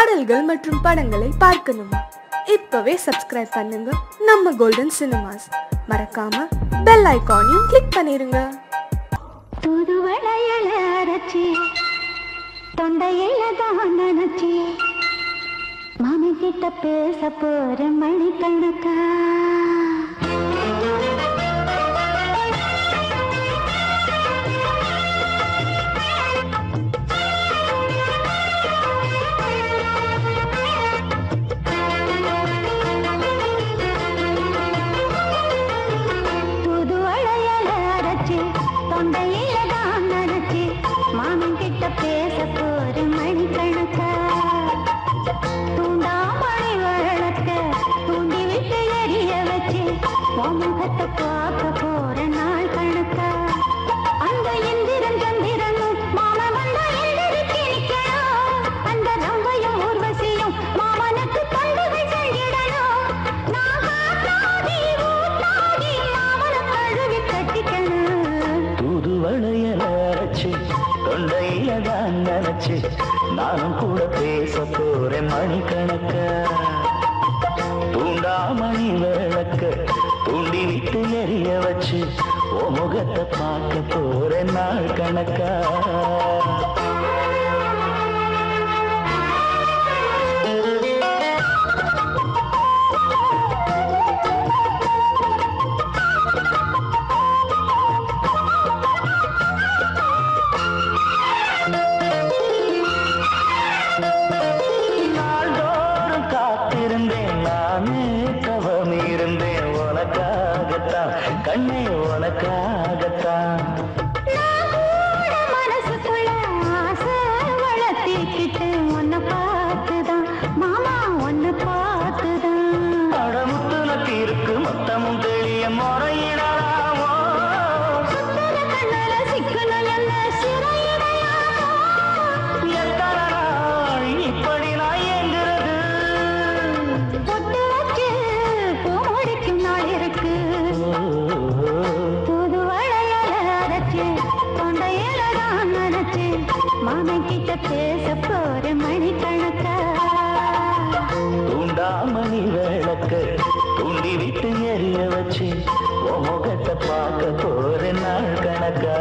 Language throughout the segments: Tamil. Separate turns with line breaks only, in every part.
பாடல்கள் மற்றும் படங்களை பார்க்கணுமா? இப்பவே சப்ஸ்கிரைப் பண்ணுங்க நம்ம கோல்டன் சினிமாஸ். மறக்காம பெல் ஐகானையும் கிளிக் பண்ணிருங்க.
தூதுவளையல அரைச்சி தொண்டையில தான் நினைச்சி மாமி கிட்ட பேச போற மணிக்கணக்கா. பேச போற மணிக்கணக்கா. தூண்டாமணி வழக்க தூண்டி விட்டு எரிய வச்சு முகத்தை பார்க்க போற நாள் கணக்கா. அந்த இந்திரன் சந்திரனும் மாமா வந்தா எந்திரிச்சு நிக்கணும். அந்த ரம்பையும் ஊர்வசியும் மாமனுக்கு தொண்டுகள் செஞ்சிடணும். நான் காத்தாடி ஊத்தாடி மாமனை கழுவி கட்டிக்கணும்.
தூதுவளையல அரைச்சு தொண்டையில தான் நினைச்சு நானும் கூட பேச போறேன் மணிக்கணக்க. தூண்டாமணி விளக்க தூண்டி விட்டு எரிய வச்சு ஓ முகத்தை பார்க்க போறேன் நாள் கணக்கா. கண்ணே உனக்காகத்தான்
மனசுக்குள்ள ஆசை வளர்த்திக்கிட்டு உன்னை பார்த்துதான் மாமா உன்னை பார்த்துதான்.
அடமுத்துனக்கு இருக்கு மொத்தமும் தெளிய முறையிடலாமோ.
சுத்தர கண்ணால சிக்கணும் என்ன சிறையிடையாமோ.
எத்தனை நாள் இப்படி நான் எங்கிறது?
பொட்டு வச்சு பூ முடிக்கும் நாள் இருக்கு. மாமி கிட்ட பேச போற மணிக்கணக்கா.
தூண்டாமணி விளக்க தூண்டி விட்டு எரிய வச்சு ஓ முகத்தை பார்க்க போற நாள் கணக்கா.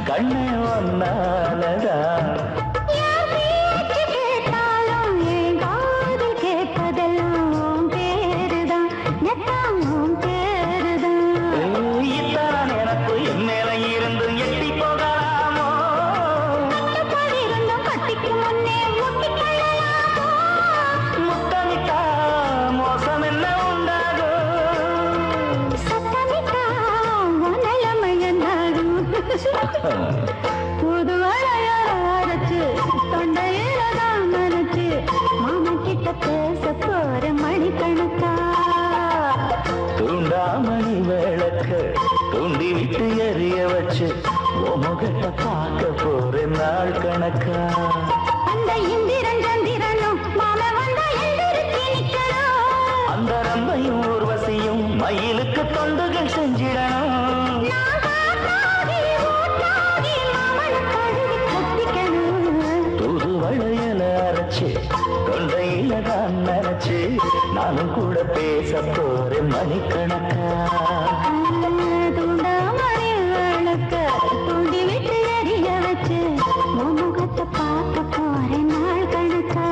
கண்ணே ஒன்னாலதா
கேட்டாலும் என் காதில் கேட்பதெல்லாம் பேருதான் நெத்தாமும் பேருதான்.
இத்தான் எனக்கு என் மேல இருந்து எட்டி போகலாமோ.
இருந்தும் கட்டிக்கு முன்னே முட்டிக்கொள்ளலாமோ.
முத்தமிட்டா மோசம் என்ன உண்டாகும்.
சத்தமிட்டா நிலைமையன்னாகும். புதுவளைய அரைச்சு தொண்டையில தான் நினைச்சு மாமா கிட்ட பேச போற மணிக்கணக்கா.
தூண்டாமணி விளக்க தூண்டி விட்டு எரிய வச்சு ஓ முகத்தை பார்க்க போற நாள் கணக்கா.
அந்த இந்திரன் சந்திரனும் மாமா வந்தா எந்திரிச்சு நிக்கணும்.
அந்த ரம்பையும் ஊர்வசியும் மயிலுக்கு தொண்டுகள் செஞ்சிடணும். தூதுவளையல அரைச்சு தொண்டையில தான் நினைச்சு நானும் கூட பேச போறேன் மணிக்கணக்கா.
தூண்டாமணி விளக்க தூண்டி விட்டு எரிய வச்சு முகத்தை பார்க்க போறேன் நாள் கணக்கா.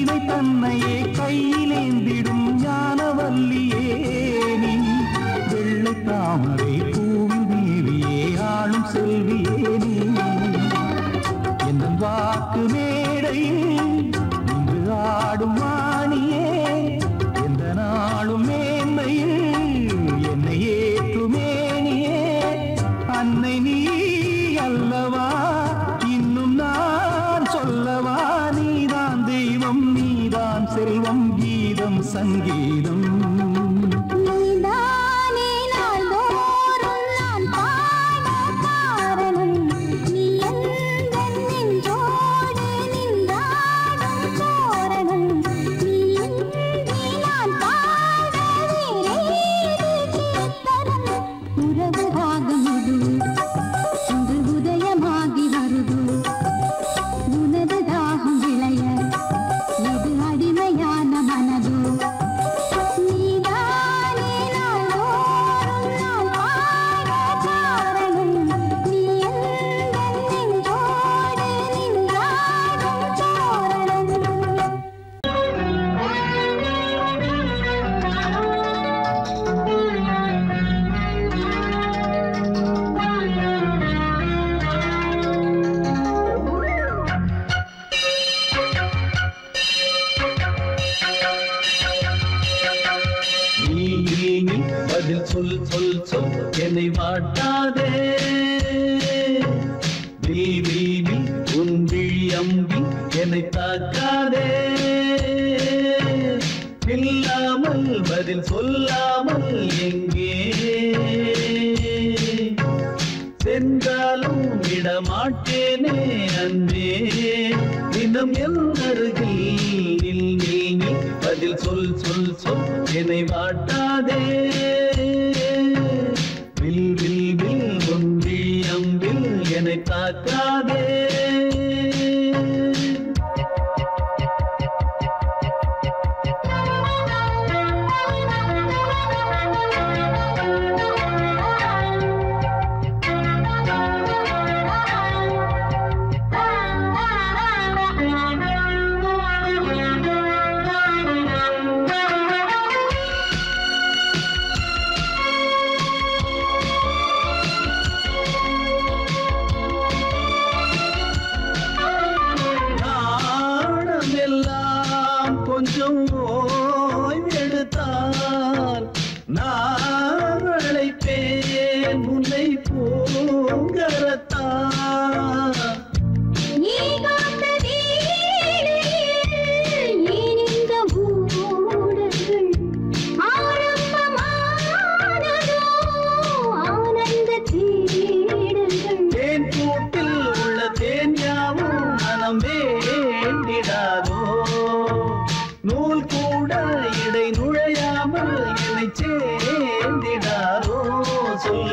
சீதை தன்னையே கையிலேந்திடும் ஞானவல்லியே நீ வெள்ளை தாமரை பூவின் தேவியே ஆளும் செல்வியே நீ என் வாக்கு மேடையில் இன்று ஆடும் வாணியே எந்த நாளும் மேன்மையில் என்னை ஏற்றுமேனியே அன்னை நீ அல்லவா இன்னும் நான் சொல்லவா நீதான் தெய்வம் நீதான் செல்வம் கீதம் சங்கீதம்
சொல் சொல் சொல் என்னை வாட்டாதே நீ உன் விழி அம்பி என்னை தாக்காதே இல்லாமல் பதில் சொல்லாமல் எங்கே சென்றாலும் விடமாட்டேனே அன்பே தினம் என் அருகில் நில் பதில் சொல் சொல் சொல் என்னை வாட்டாதே வில் வில் வில் ஒன்றி அம்பில் என்னை தாக்காதே கொஞ்சம் ஓய்வெடுத்தால் நான் அழைப்பேன் உன்னை பூங்கரத்தான் தேன் கூட்டில் உள்ள தேன் யாவும் மனம் வேண்டிடாதோ நூல் கூட இடை நுழையாமல் என்னை சேர்ந்திடாரோ சொல்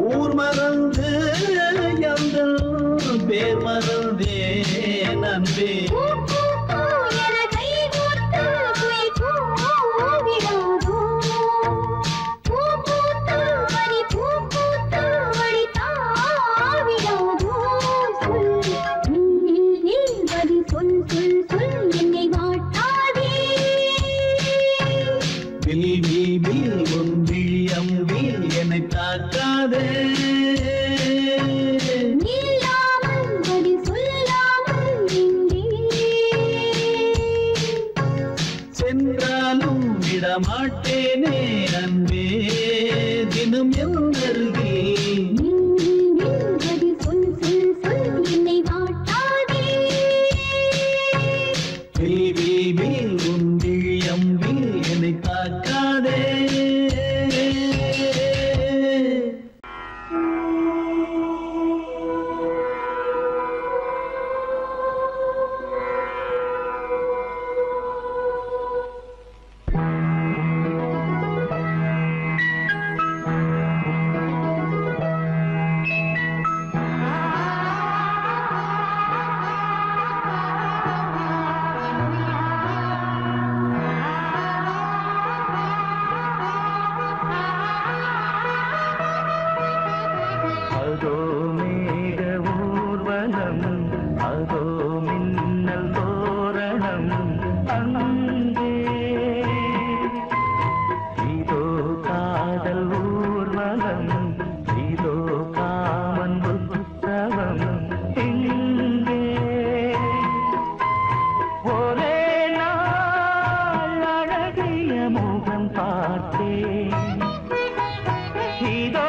ஊர் மறந்து எங்கள் பேர் மறந்தே நன்பே
வேண்டும் என் அருகே.
சொல் சொல் சொல் என்னை வாட்டாதே.
வில் உன் விழியம்பில் என்னை தாக்காதே.
அதோ மேக ஊர்வலம், அதோ மின்னல் தோரணம், அங்கே இதோ காதல் ஊர்வலம், இதோ காமன் உற்சவம் இங்கே. ஒரே நாள் அழகிய முகம் பார்த்தேன், இதோ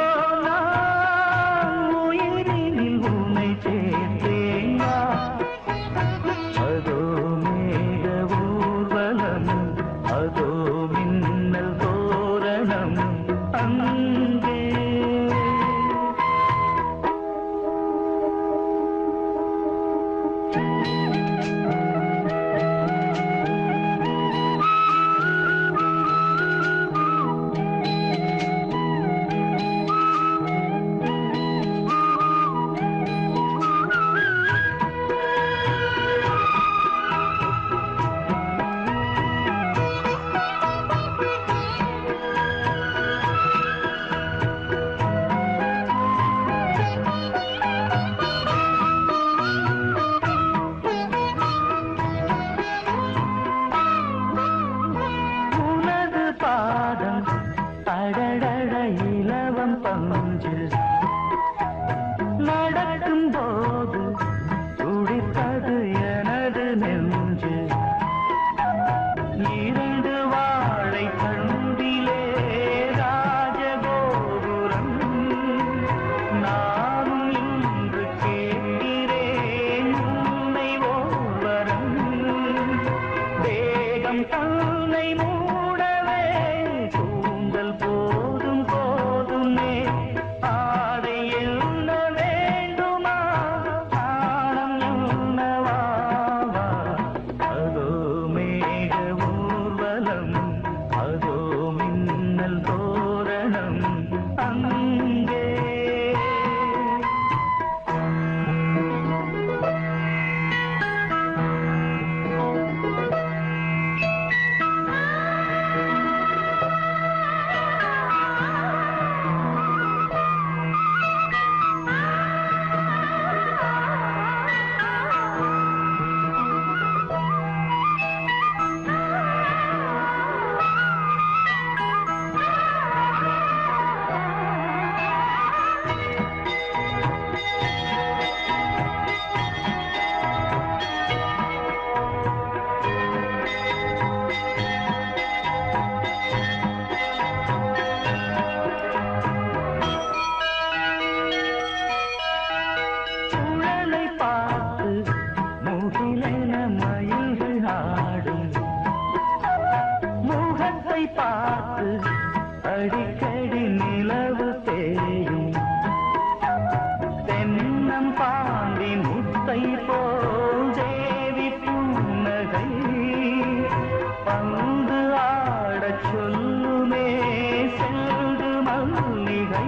அதோ மேக ஊர்வலம், அதோ மின்னல் தோரணம், அங்கே அடடட இலவம் பஞ்சு நடக்கும் போது துடித்தது எனது நெஞ்சு. இரண்டு வாழை கண்டிலே ராஜகோபுரம், நானும் இன்று கேட்கிறேன் உன்னை ஓர்வரம். தேகம் தன்னை மூடவே கூந்தல் போதும் போதுமே, ஆடை என்ன வேண்டுமா, தானம் என்னவா. அதோ மேக ஊர்வலம், அதோ மின்னல் தோரணம், அங்கே பார்த்து அடிக்கடி நிலவு தேயும், தென்னம் பாண்டி முத்தை போல் தேவி புன்னகை, பந்து ஆடச் சொல்லுமே செல்து மல்லிகை.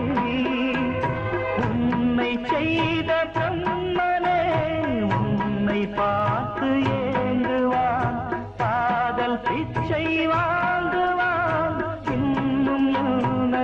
உன்னை செய்த பிரம்மனே உன்னை பார்த்து ஏங்குவான், காதல் பிச்சை வாங்குவான், இன்னும் என்ன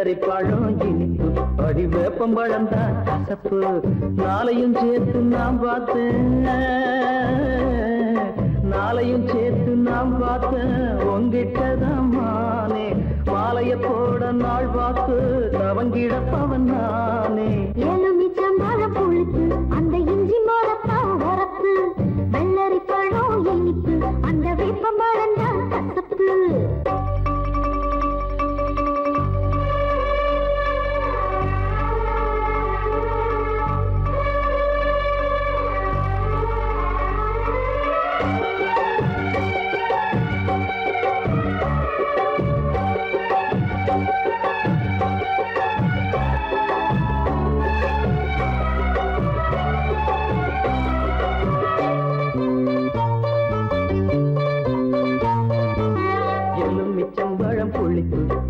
வெள்ளரி பழம் இனிப்பு அடி வேப்பம்பழம் தான் கசப்பு நாளையும் சேர்த்து நாம் பார்த்தேன் நாளையும் சேர்த்து நாம் பார்த்தேன் உங்கிட்டதான் மானே மாலைய போட நாள் பார்த்து தவங்கிடப்பவன் நானே
எலுமிச்சம் பழம் புளிப்பு அந்த இஞ்சி மரப்பா வரப்பு வெள்ளரி பழம் இனிப்பு அந்த வேப்பம்பழம் தான் கசப்பு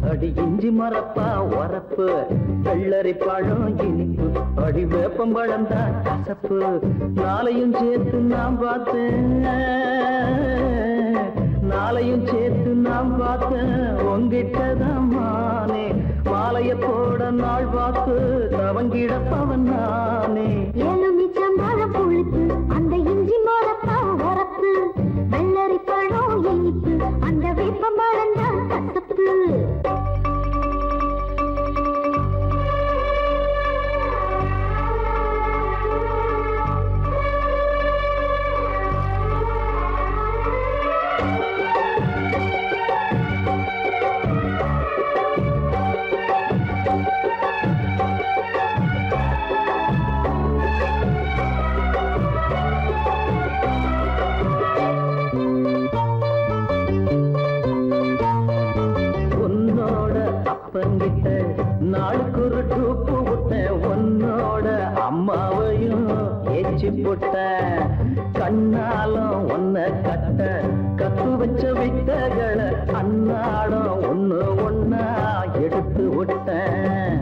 அடி இஞ்சி மரப்பா வரப்பு வெள்ளரி பழம் இனிப்பு அடி வேப்பம்பழம் தான் கசப்பு நாளையும் சேர்த்து நாம் பார்த்தேன் நாளையும் சேர்த்து நாம் பார்த்தேன் உங்கிட்டதான் மானே மாலைய போட நாள் பார்த்து தவங்கிடப்பவன் நானே
எலுமிச்சம் பழம் புளிப்பு அந்த இஞ்சி மரப்பா வரப்பு வெள்ளரி பழம் இனிப்பு அந்த வேப்பம்பழம் தான் கசப்பு
நாளுக்கு ஒரு டூப்பு விட்டேன் உன்னோட அம்மாவையும் ஏச்சி போட்டேன் கண்ணாலும் ஒன்ன கட்ட கத்து வச்ச வித்தைகளை அன்னாடம் ஒண்ணு ஒன்னா எடுத்து விட்டேன்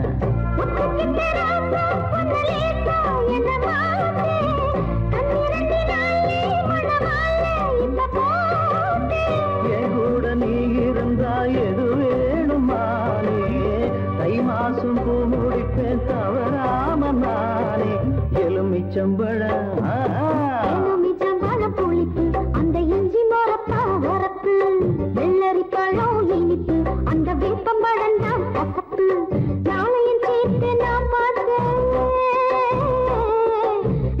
என் கூட நீ இருந்தா எது வேணுமானே தை மாசம் பூ முடிப்பேன் தவறாம நானே எலுமிச்சம்பழம்
புளிப்பு அந்த இஞ்சி மரப்பா வரப்பு வெள்ளரி பழம் இனிப்பு அந்த வேப்பம்பழம் தான் கசப்பு நாளையும் சேர்த்து நாம் பார்த்தேன்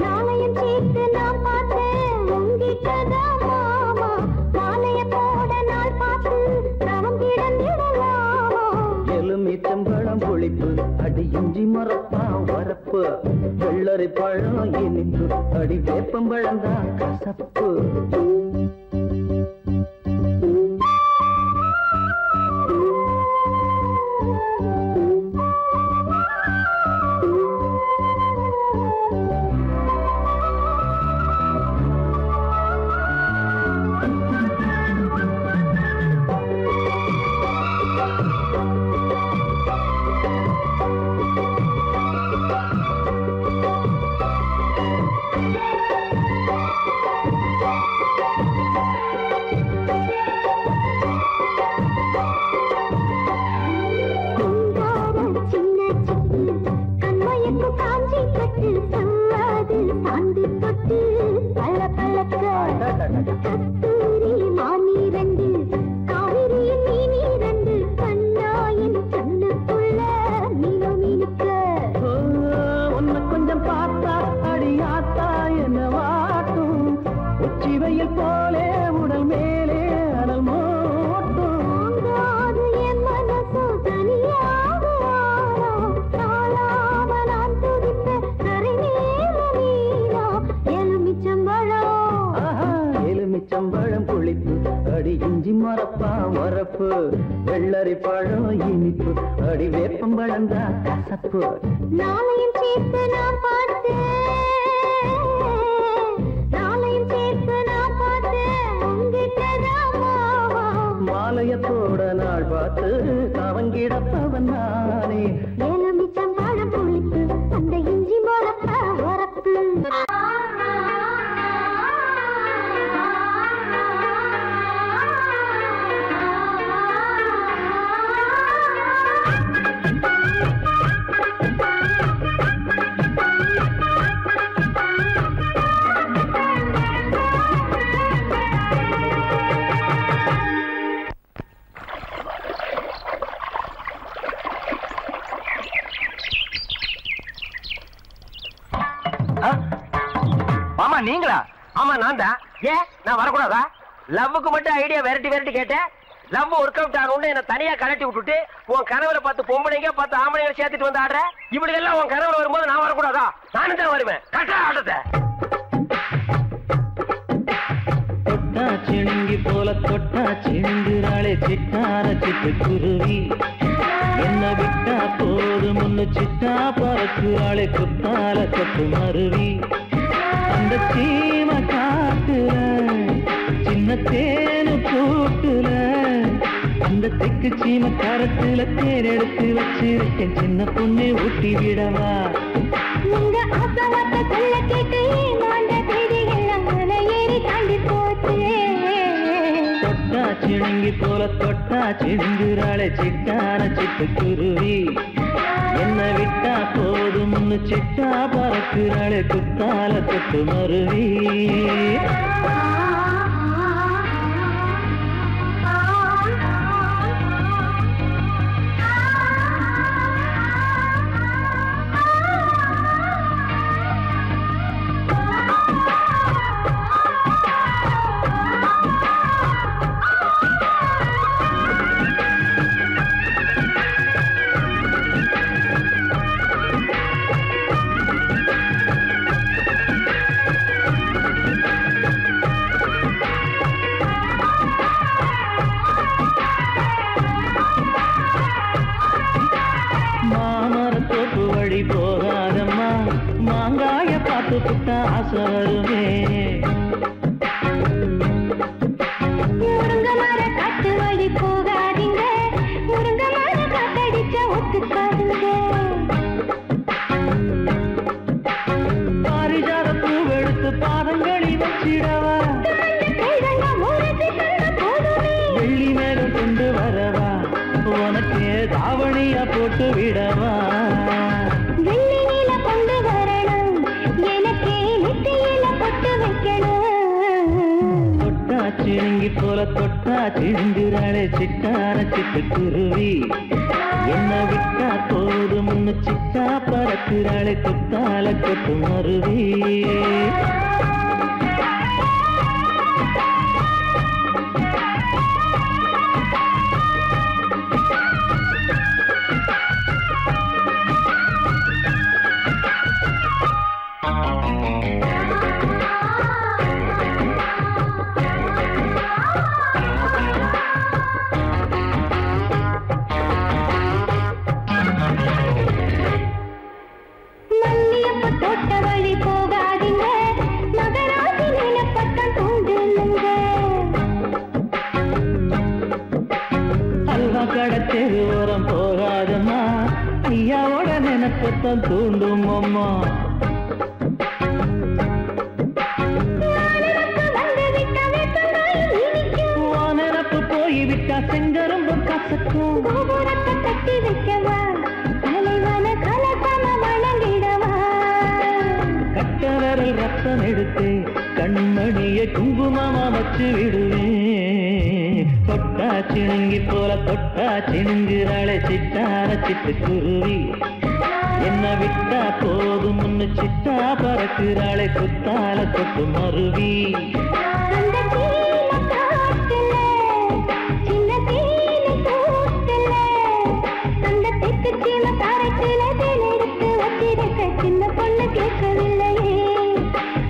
நாளையும் சேர்த்து நாம் பார்த்தேன் உங்கிட்டதான் மாமா மாலைய போட நாள் பார்த்து தவம் கிடந்திடலாமா
எலுமிச்சம்பழம் புளிப்பு அடி இஞ்சி மரப்பா வரப்பு வெள்ளரி பழம் இனிப்பு அடி வேப்பம்பழம் தான் கசப்பு வெள்ளரி பழம் இனிப்பு அடி வேப்பம்பழம் தான் கசப்பு
நாளையும் சேர்த்து நான் பார்த்தேன் நாளையும் சேர்த்து நான் பார்த்தேன் உங்கிட்டதான் மாமா
மாலையத்தோட நாள் பார்த்து அவங்கிடப்பவன் நானே
எலுமிச்சம் பழம் புளிப்பு அந்த இஞ்சி மரப்பா வரப்பு
அப்பா நீங்களா? ஆமா நான் தான். ஏன் நான் வரக்கூடாதா? லவ்வுக்கு மட்டும் ஐடியா வெரைட்டி கேட்டேன். லவ் ஒர்க் அவுட் ஆகணும்னு என்ன தனியா கலட்டி விட்டுட்டு உன் கனவுல 10 பொம்பளைங்க 10 ஆம்பளைங்க சேர்த்துட்டு வந்து ஆடுற. இப்படி எல்லாம் உன் கனவுல வரும்போது நான் வரக்கூடாதா? நானும் தான் வருவேன். கட்டா ஆட்டத்தை
தொட்டா சிணுங்கி போல தொட்டா சிணுங்குறாளே சிட்டார சிட்டு குருவி. என்ன விட்டா போதும் முன்னு சிட்டா பறக்குறாளே குத்தால கொட்டு மருவி. அந்த சீம காட்டுல சின்ன தேனு கூட்டுல அந்த தெக்கு சீம கரத்துல தேர் எடுத்து வச்சிருக்கேன் சின்ன பொண்ணு ஊட்டி விடவா.
உங்க ஆசவாத்த சொல்ல கேட்டு மாண்ட தேடி எல்லாம் மலை ஏறி தாண்டி போச்சு.
தொட்டா சிணுங்கி போல தொட்டா சிணுங்குறாளே சிட்டான சிட்டு குருவி. என்ன விட்டா போதும் முன்னு சிட்டா பறக்குறாளே குத்தால தொட்டு மருவி. போகாதம்மா மாங்காய பார்த்து புட்ட ஆசை வருமே.
முருங்க மர காட்டு வழி போகாதீங்க, முருங்க மர காத்தடிச்ச ஒத்துக்காதுங்க.
பாரிஜாத பூவெடுத்து பாதங்களில் வச்சிடவா. வெள்ளி மேகம் கொண்டு வரவா, உனக்கு தாவணியா போட்டு விடவா.
வெள்ளி நீல கொண்டு வரணும், எனக்கு நெத்தியில பொட்டு வைக்கணும்.
தொட்டா சிணுங்கி போல தொட்டா சிணுங்குறாளே சிட்டான சிட்டு குருவி. என்ன விட்டா போதும் முன்னு சிட்டா பறக்குறாளே கொத்தால கொட்டு மருவி.
தோட்ட வழி போகாதீங்க, மகராசி நிலப்பட்டம் தூண்டுங்க.
அல்வா கடத்தெரு ஓரம் போகாதம்மா, ஐயாவோட நினைப்பத்தான் தூண்டும் அம்மா. நினப்பு போய்விட்டா செங்கரும்பும் கசக்கும்.
கோபுரத்தை கட்டி வைக்கவா, தலைவன கலசம வணங்கிடவா.
கட்ட விரல் ரத்தம் எடுத்து கண்மணியை குங்குமமா வச்சு விடுவேன். தொட்டா சிணுங்கி போல தொட்டா சிணுங்குறாளே சிட்டான சிட்டு குருவி. என்ன விட்டா போதும் முன்னு சிட்டா பறக்குறாளே குத்தால கொட்டு மருவி.
அந்த சீல காட்டுல சின்ன தேனி கூட்டுல அந்த தெக்கு சீல காரைக்குல தேன் எடுத்து வச்சிருக்க சின்ன பொண்ணு கேட்கவில்லையே.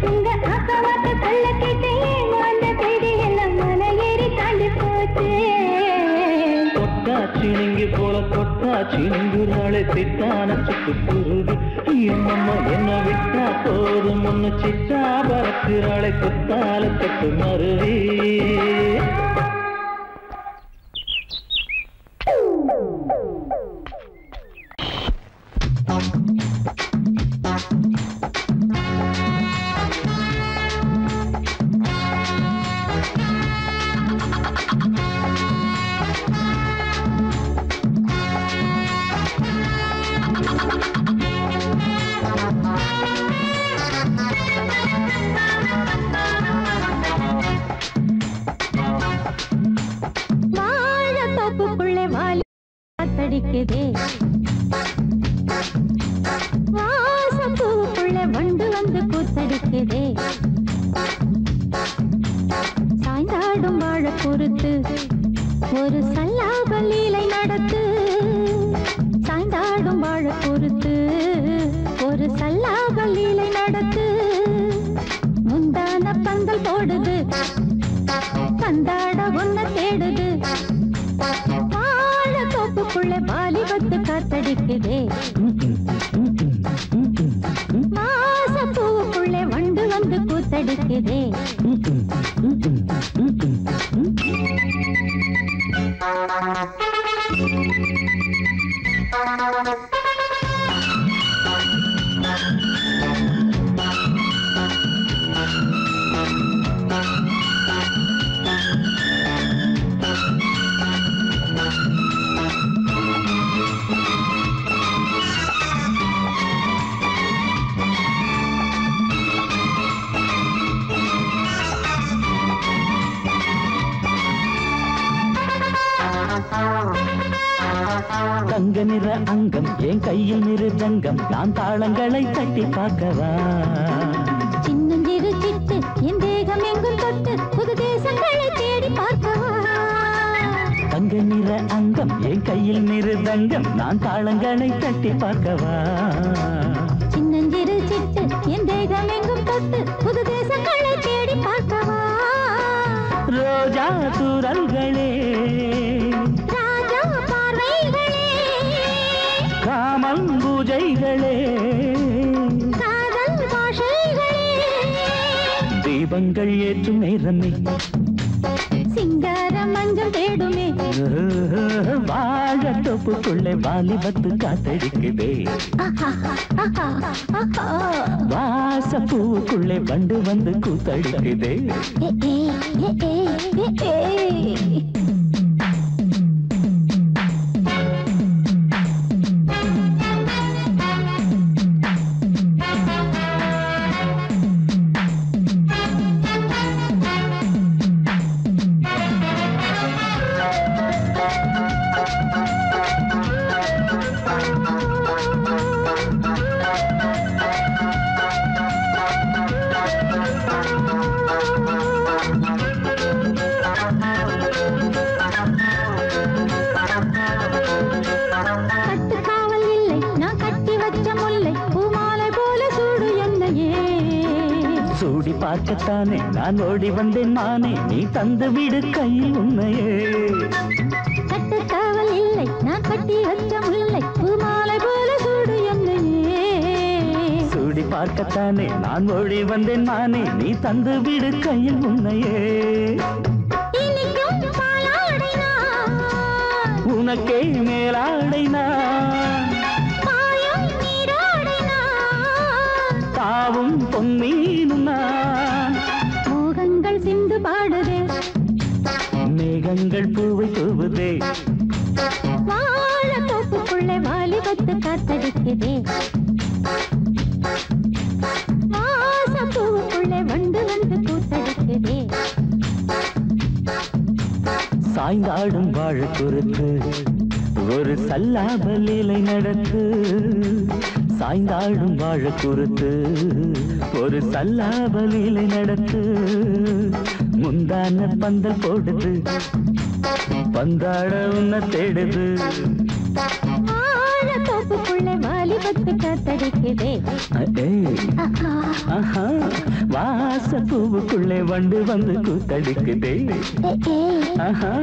உங்க ஆசவாத்த சொல்ல கேட்டு ஏமாந்த தேடி எல்லாம் மலை ஏறி தாண்டி போச்சு.
தொட்டா சிணுங்கி போல தொட்டா சிணுங்குறாளே சிட்டான சிட்டு குருவி. என்னம்மா என்ன விட்டா போதும் முன்னு சிட்டா பறக்குறாளே குத்தால கொட்டு மருவி.
பந்தல் போடுது கந்தாட ஒன்ன தேடுது வாழ தோப்புக்குள்ள வாலிபத்து காத்தடிக்குதே மாச பூவுக்குள்ளே வண்டு வந்து கூத்தடிக்குதே
தங்க நிற அங்கம் என் கையில் மிருதங்கம் நான் தாளங்களை தட்டி பார்க்கவா
சின்னஞ்சிறு சிட்டு என் தேகம் எங்கும் தொட்டு புது தேசங்களை தேடி பார்க்கவா
தங்க நிற அங்கம் என் கையில் மிருதங்கம் நான் தாளங்களை தட்டி பார்க்கவா
சின்னஞ்சிறு சிட்டு என் தேகம் எங்கும் தொட்டு புது தேசங்களை தேடி பார்க்கவா
ரோஜா தூரல்களே
ராஜா பார்வைகளே
காமல் பூஜைகளே
காதல் பாஷைகளே
தீபங்கள் ஏற்றும் நேரமே
சிங்கார மஞ்சள் தேடுமே
வாழ தொப்புக்குள்ளே வாலிபத்து காத்தடிக்குதே வாச பூவுக்குள்ளே வண்டு வந்து கூத்தடிக்குதே சூடி பார்க்கத்தானே நான் ஓடி வந்தேன் மானே நீ தந்து விடு கையில் உண்மையே
கட்டு காவல் இல்லை நான் கட்டி வச்ச முல்லை பூமாலை போல சூடு என்னையே
சூடி பார்க்கத்தானே நான் ஓடி வந்தேன் மானே நீ தந்து விடு கையில் உண்மையே
இனிக்கும் பாலாடை நான்
உனக்கே மேலாடை நான்
பாயும் நீராடை நான்
தாவும் பொன்னீனும் நான்
மோகங்கள் சிந்து பாடுதே
மேகங்கள் பூவை தூவுதே
வாழ தோப்புக்குள்ளே வாலிபத்து காத்தடிக்குதே வாச பூவுக்குள்ளே வண்டு வந்து கூத்தடிக்குதே
சாய்ந்தாடும் வாழ குறுத்து ஒரு சல்லாப லீலை நடத்து சாய்ந்தாடும் வாழ குறுத்து ஒரு சல்லாப லீலை நடத்து முந்தான பந்தல் போடுது பந்தாட உன்ன தேடுது
வாழ தோப்புக்குள்ளே வாலிபத்து காத்தடிக்குதே
வாச பூவுக்குள்ளே வண்டு வந்து கூத்தடிக்குதே ஆஹா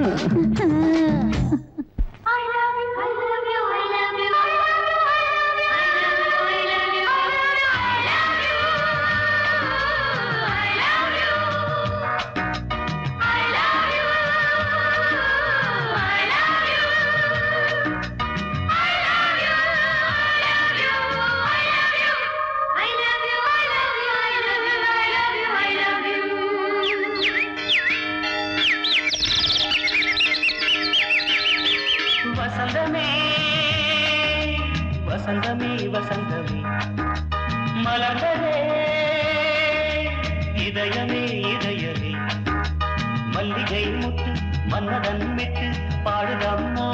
வசந்தமே வசந்தமே வசந்தமே மலர்ந்ததே இதயமே இதயமே மல்லிகை முத்து மன்னதன் மெட்டு பாடுதம்மா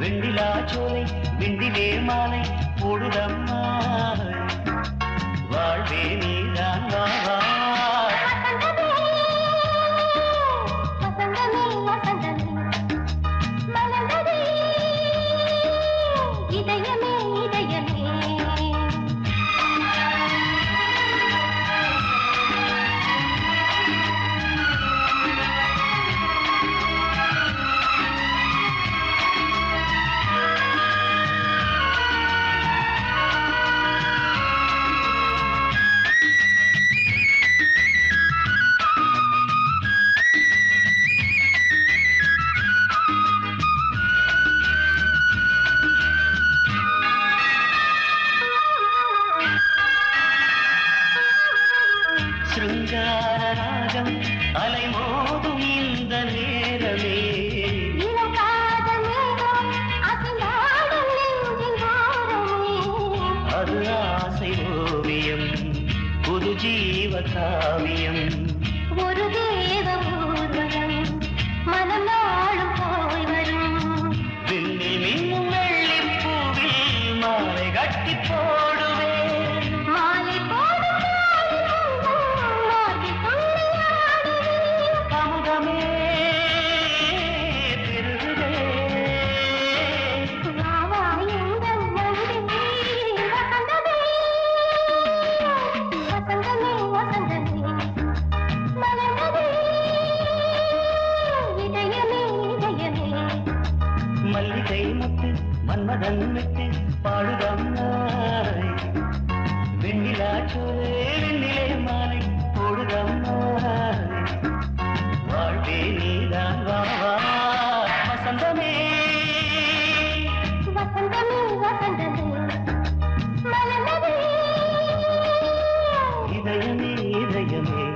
வெண்ணிலா சோலை வெண்டிலே மாலை போடுதம்மா வாழ்வே நீதான் வா அது ஆசை ஓவியம் புது ஜீவ காவியம்
ஒரு தேவ ஊர்வலம் மனம் நாளும் போய் வரும்
விண்ணில் மின்னும் வெள்ளி பூவில் மாலை கட்டி போடுவேன்
மாலை போடும்
அமுதமே பெருகுதே மல்லிகை முத்து மன்மதன் விட்டு பாடுதம் நாய் வெண்ணிலா சோலே வெண்ணிலே மாலை போடுதம் நாய் வாழ்வே நீதான் வா வா வசந்தமே
வசந்தமே வசந்தமே மலர்ந்ததே
இதயமே இதயமே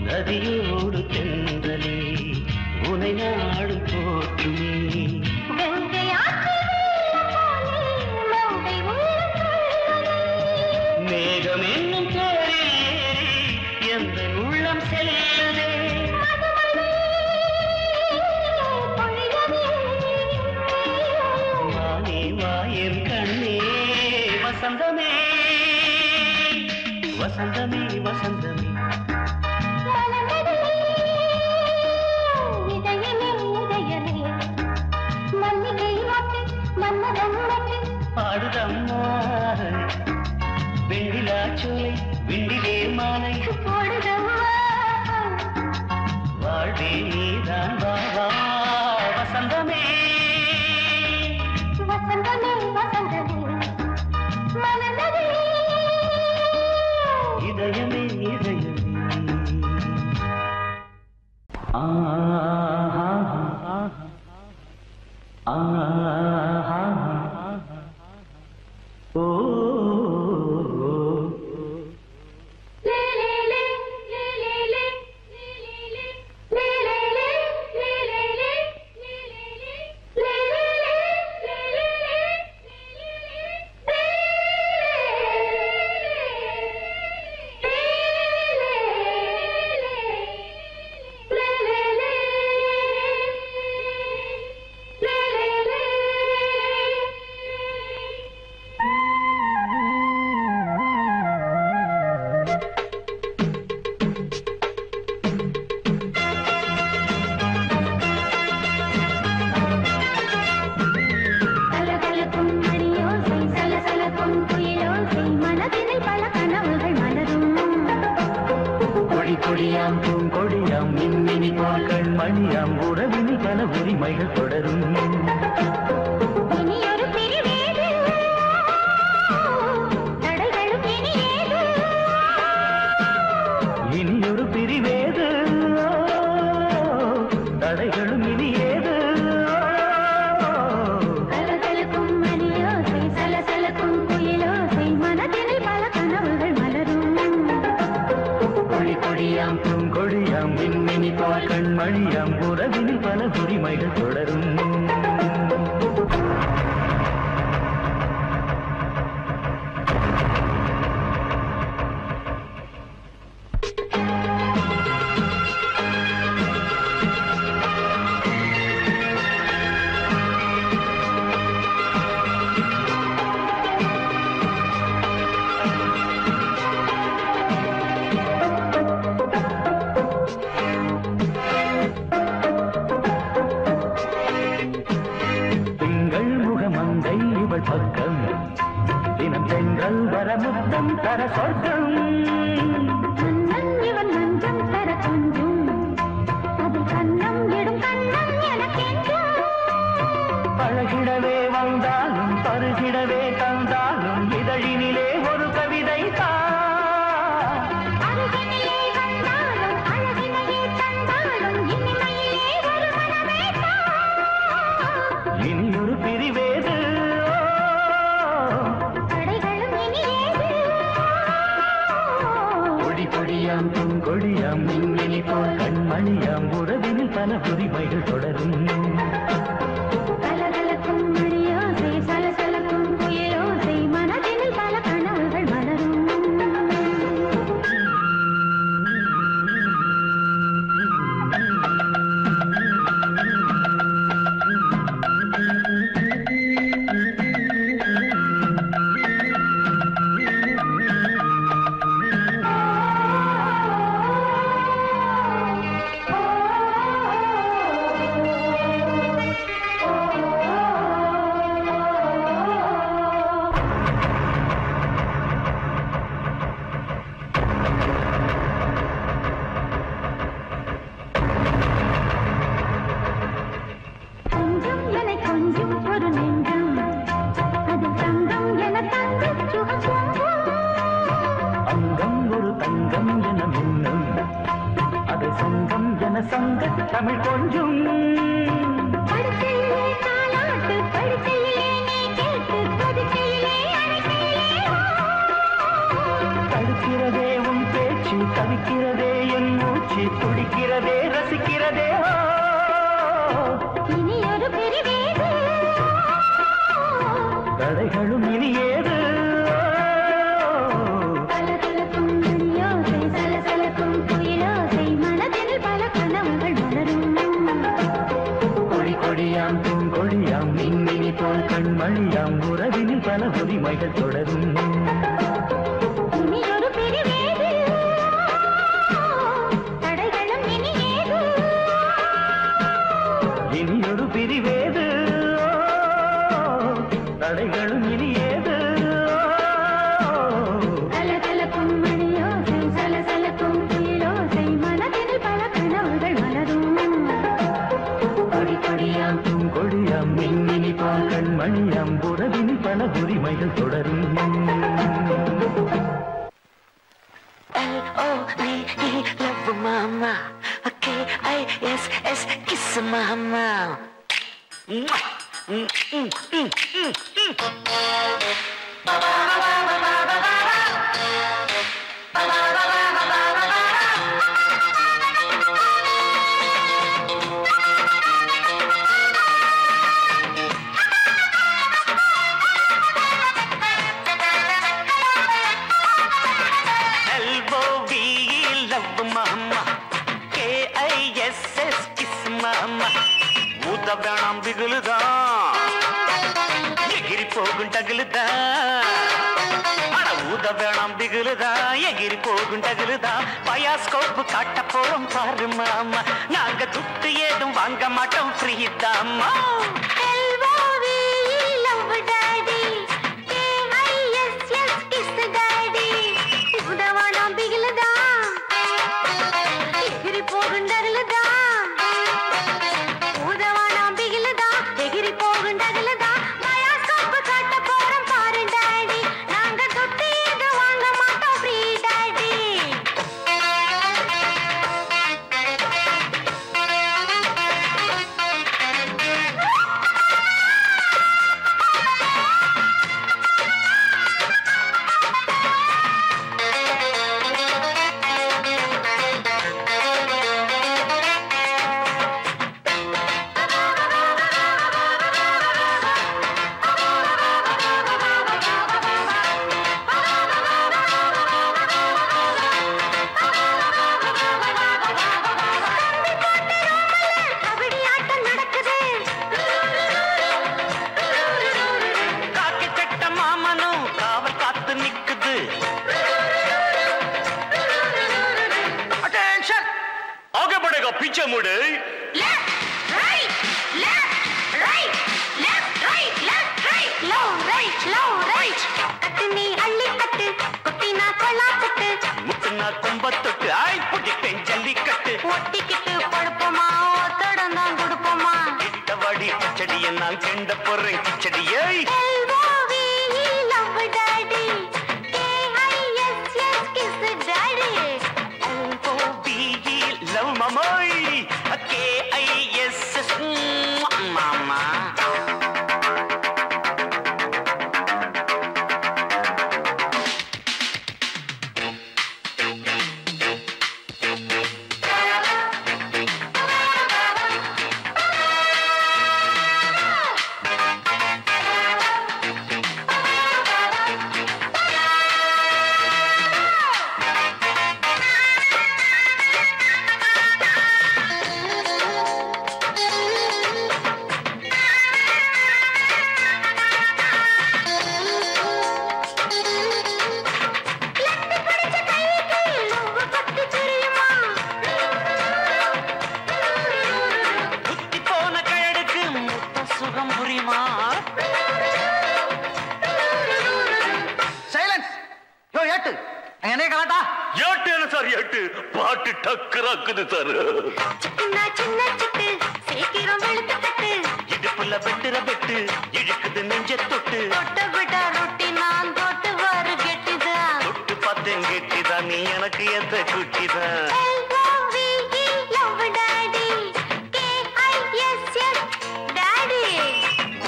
நதியோடு தென்றலே உனை நாடு போற்றுமே மேகம் என்னும் பேரில் ஏறி எந்த உள்ளம் செல்லுதே வானே வாயன் கண்ணே வசந்தமே வசந்தமே வசந்தமே பாடுதம்மா வெண்ணிலா சோலை விண்டிலே மாலை வாழ்வே நீதான் வா வா வசந்தமே
வசந்தமே வசந்தமே மலர்ந்ததே
இதயமே இதயமே கொடியாம் பூங்கொடியாம் மின்மினி பாக்கள் மணியாம் உறவினி பல உரிமைகள் தொடரும் இனியொரு பிரிவேது தடைகளும் இனி ஏது கொடியாம் பூங்கொடியாம் மின்மினி பாக்கள் மணியாம் உறவினி பல உரிமைகள் தொடரும் பூங்கொடியாம் மின்மினி போல் கண்மணியாம் உறவினில் பல உரிமைகள் தொடரும்.
கலகலக்கும் மணியோசை சலசலக்கும் புயலோசை மனதினில் பல கனவுகள் மலரும்.
தமிழ் கொஞ்சம் தடுக்கிறதே உன் பேச்சு, தவிக்கிறதே என் மூச்சு, துடிக்கிறதே ரசிக்கிறதே.
இனி ஒரு பிரிவேது
தடைகளும் இனி ஏது.
கலகலக்கும் மணியோசை சலசலக்கும் புயலோசை மனதில் பல கனவுகள் மலரும்.
கொடி கொடியாம் பூங்கொடியாம் மின்மினி போல் கண்மணியாம் உறவினில் பல உரிமைகள் தொடரும்.
இனி ஒரு பிரிவேது தடைகளும் இனி ஏது.
இனி ஒரு பிரிவேது தடைகளும் இனி ஏது.
கலகலக்கும் மணியோசை சலசலக்கும் புயலோசை மனதில் பல கனவுகள் மலரும்.
கொடி கொடியாம் பூங்கொடியாம் மின்மினி போல் கண்மணியாம் உறவினில் பல உரிமைகள் தொடரும்.
L-O-V-E, love mama. K-I-S-S, kiss mama. K-I-S-S, kiss mama. ஊத வேணாம் பிகுலுதான், எகிரி போகும் டகுலுதான். அட ஊத வேணாம் பிகுலுதான், எகிரி போகும் டகுலுதான். பயாஸ்கோப்பு காட்ட போறோம் பாரு மாமா, நாங்க துட்டு ஏதும் வாங்க மாட்டோம், ஃப்ரீ தாம்மா. पीछे मुड़े
left right low right Katni अल्ली कट कुटीना कोला कट
मुतना कुंबत्तुट आई पुडिके जल्ली कट
ओट्टी किट पड़पमा ओतडना गुडपमा
इट्टवडी किचड़ी नाल केंड पोरे किचड़िये
LOVE love daddy KISS kiss daddy
LOVE love mamoy KISS mama பாட்டு டக்குறாக்குது சார்.
சின்ன சின்ன சிட்டு சீக்கிரம் வெளுத்து கட்டு,
இடுப்புல வெட்டுற வெட்டு இழுக்குது நெஞ்ச தொட்டு,
தொட்ட விட்டா ரொட்டி நான் தொட்டு வரு கெட்டிதான்,
தொட்டு பார்த்தேன் கெட்டிதான், நீ எனக்கு எந்த குட்டிதான்.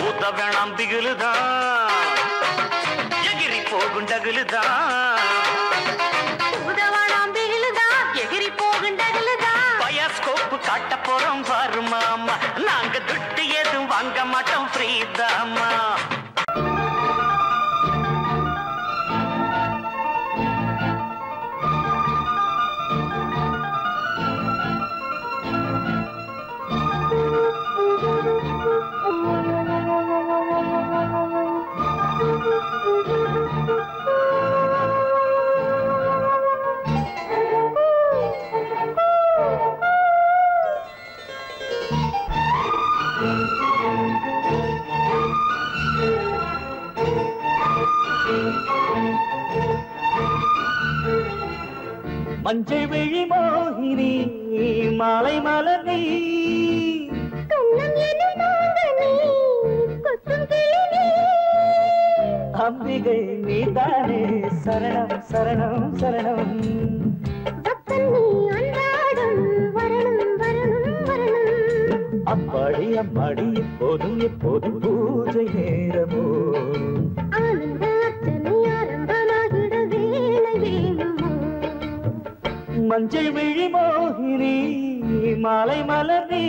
ஊத்த வேணாம் திகிலுதான், எகிரி போகும் டகுலுதான், பயாஸ்கோப்பு காட்ட போறோம் பாருமாமா, நாங்க துட்டு எதுவும் வாங்க மாட்டோம் ஃப்ரீதாமா. மஞ்சள் விழி மோகினி மாலை மலர் நீ, அம்பிகை நீதானே சரணம் சரணம் சரணம், அப்பாடி அம்மாடி எப்போதும் எப்போதும் பூஜை நேரமோ, மஞ்சள் விழி மோகினி மாலை மலர் நீ,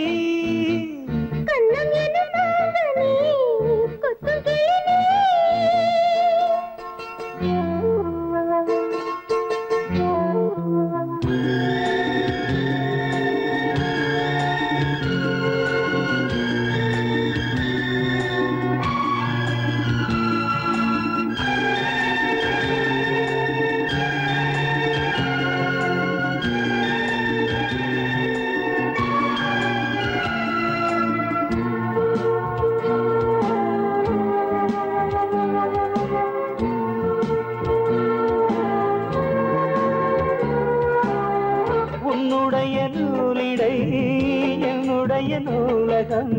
நூலகம்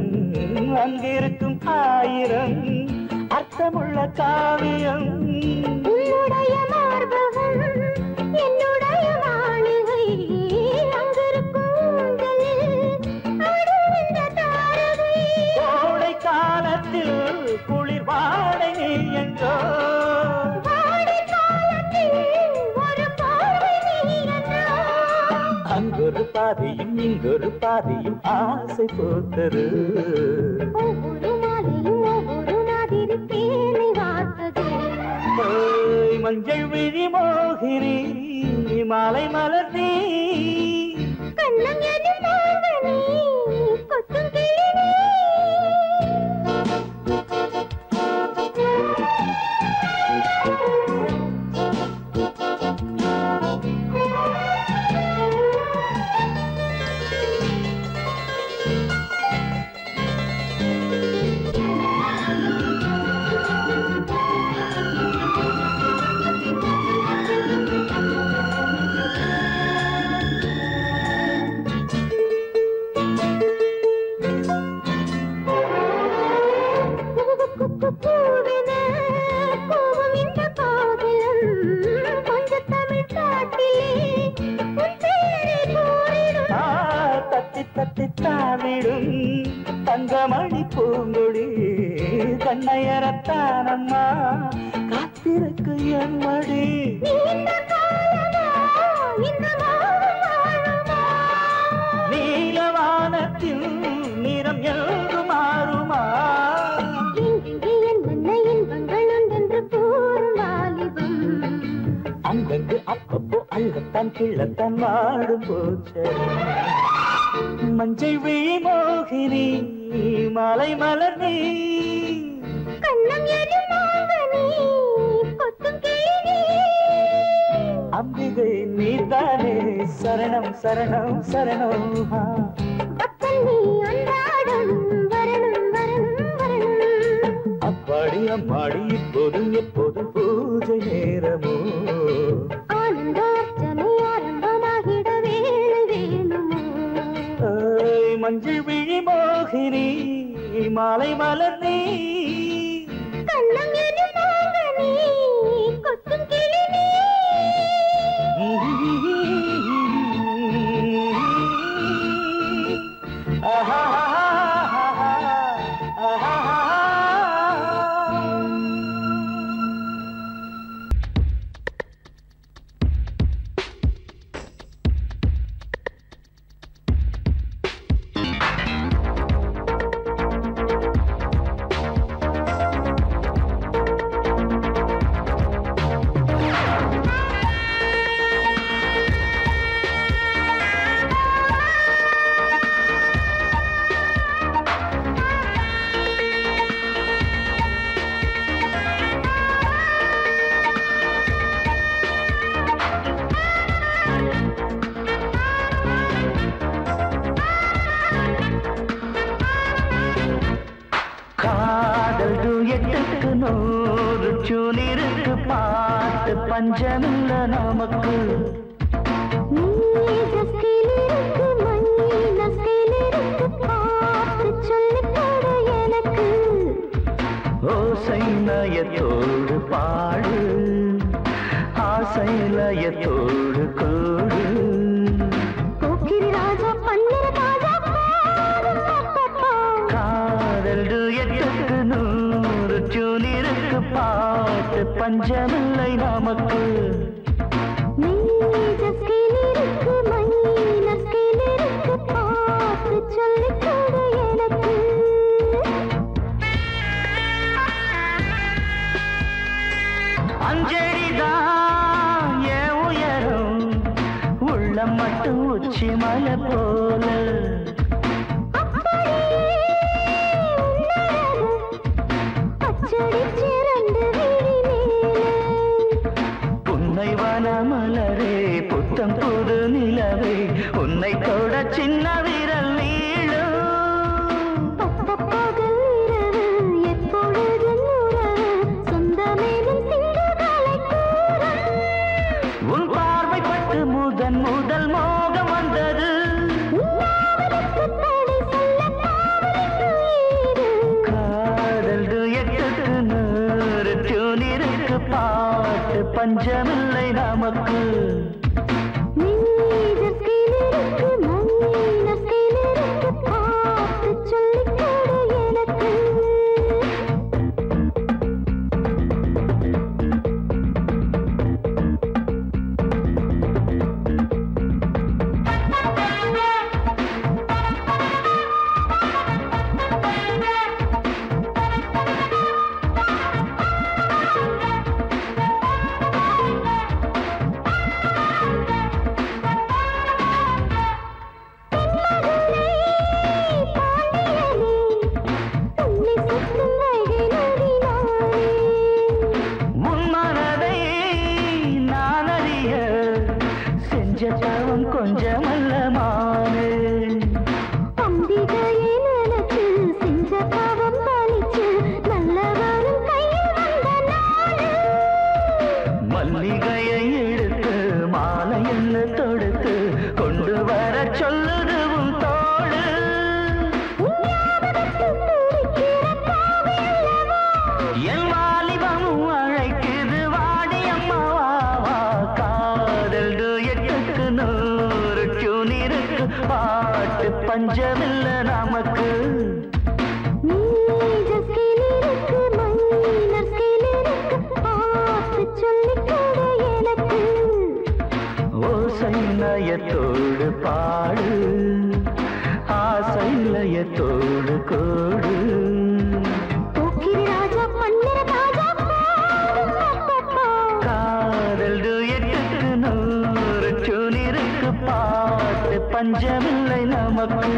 அங்கிருக்கும் ஆயிரம் அர்த்தமுள்ள காவியம்,
உன்னுடைய மார்பகம் என்னுடைய மாளிகை, அங்கிருக்கும்
கோடை காலத்தில் குளிர் வாடை நீ என்றோ, அங்கொரு பாதியும் இங்கொரு பாதியும் ஆசை போத்தரு, மஞ்சள் விழி மோகினி மாலை மலர் நீ, தத்தித்தாவிடும் தங்கமணி பூங்கொடி கண்ணையரத்தானம்மா காத்திருக்கு என் மடி, நீலவானத்தில் நிறம் என்று மாறுமா, அங்கங்கு அப்பப்போ அள்ளத்தான் கிள்ளத்தான் வாடும் போச்சு, மஞ்சள் விழி மோகினி மாலை மலர் நீ, அம்பிகை நீதானே சரணம் சரணம் சரணம், அப்பாடி அம்மாடி இப்போதும் எப்போதும் பூஜை நேரமோ,
ஆனந்த அர்ச்சனை ஆரம்பமாகிடவே
மஞ்சள் விழி மோகினி மாலை மலர் நீ
கண்ணம் எது மோகனி கொத்தும் கிளி நீ
பஞ்சமில்ல நமக்கு ஓசை நயத்தோடு பாடு ஆசை லயத்தோடு கூடு காதல் எட்டுக்கு 100 டியூன் இருக்கு பாட்டு பஞ்சமில்லை நமக்கு அஞ்சடிதான் ஏன் உயரும் உள்ளம் மட்டும் உச்சி மலை போல மலரே புத்தம் புது நிலவே உன்னை தொட சின்ன விரல் நீளும் உன் பார்வைப்பட்டு முதல் மோகம் வந்தது காதல் எட்டுக்கு 100 டியூன் இருக்கு பாட்டு பஞ்சமில்லை நமக்கு கொஞ்சமல்ல மானே அம்பிகையே நினைச்சு செஞ்ச பாவம் பாலிச்சு நல்லவரும் கையில் வந்த நாடு மல்லிகையை எடுத்து மாலை என்ன தொடுத்து கொண்டு வர சொல்லுது உன் தோடு என் வாலிபமும் அழைக்குது வாடி அம்மாவா காதல் எட்டுக்கு 100 டியூன் இருக்கு பாட்டு பஞ்சமில்ல நமக்கு ஓசை நயத்தோடு பாடு ஆசை லயத்தோடு கோடு காதல் எட்டுக்கு 100 டியூன் இருக்கு பாட்டு பஞ்சமில்லை நமக்கு